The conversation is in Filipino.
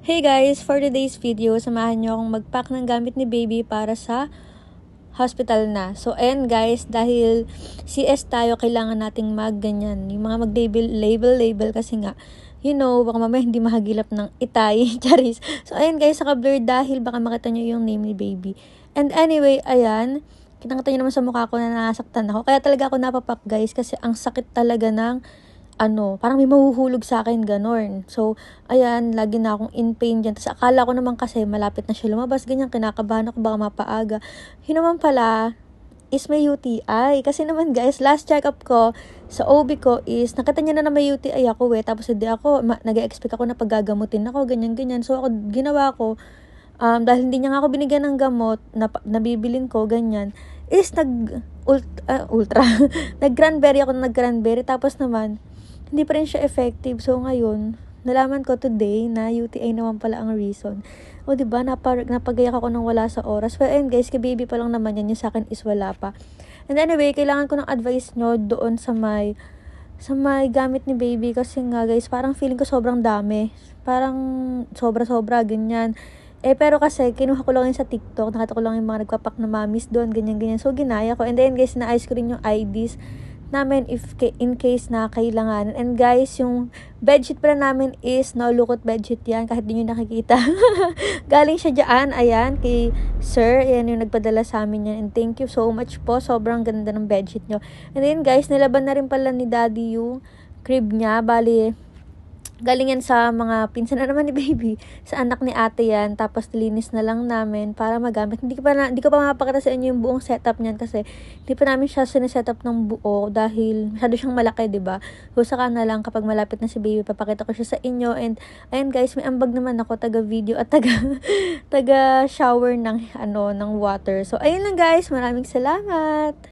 Hey guys, for today's video, samahan nyo akong mag-pack ng gamit ni baby para sa hospital na. So, ayan guys, dahil CS tayo, kailangan nating mag-ganyan. Yung mga mag-label kasi nga, baka mamaya hindi mahagilap ng itay, charis. So, ayan guys, saka-blur dahil baka makita nyo yung name ni baby. And anyway, ayan, kitang-kita nyo naman sa mukha ko na nasaktan ako. Kaya talaga ako napapak guys, kasi ang sakit talaga ng parang may mahuhulog sa akin, ganon. So, ayan, lagi na akong in pain dyan. Tapos akala ko naman kasi malapit na siya lumabas, ganyan, kinakabahan ako, baka mapaaga. Yun naman pala, is may UTI. Kasi naman guys, last check-up ko sa OB ko is, nakita niya na may UTI ako tapos hindi ako, nag-expect ako na paggagamutin ako, ganyan. So, ako, ginawa ko, dahil hindi niya nga ako binigyan ng gamot na nabibilin ko, ganyan, is nag-cranberry tapos naman, hindi pa rin siya effective. So, ngayon, nalaman ko today na UTI naman pala ang reason. O, diba? Napagayak ako ng wala sa oras. Well, and guys, kay baby pa lang naman yan. Yung sa akin is wala pa. And anyway, kailangan ko ng advice nyo doon sa may gamit ni baby. Kasi nga, guys, parang feeling ko sobrang dami. Parang sobra-sobra, ganyan. Pero kasi, kinuha ko lang yun sa TikTok. Nakita ko lang yung mga nagpapak na mamis doon, ganyan. So, ginaya ko. And then, guys, naayos ko rin yung IDs namin in case na kailangan. And guys, yung bedsheet pala namin is no-lukot bedsheet yan, kahit di nyo nakikita. Galing siya dyan, ayan, kay sir, ayan yung nagpadala sa amin yan. And thank you so much po, sobrang ganda ng bedsheet nyo. And then guys, nilaban na rin pala ni daddy yung crib niya, bali, galing yan sa mga pinsan na naman ni baby, sa anak ni ate yan, tapos nilinis na lang namin para magamit. Hindi ko pa mapakita sa inyo yung buong setup niyan kasi hindi pa namin siya sinesetup ng buo dahil masyado siyang malaki, diba? So, saka na lang kapag malapit na si baby, papakita ko siya sa inyo. And ayun guys, may ambag naman ako, taga-video at taga shower ng water. So, ayun lang guys, maraming salamat!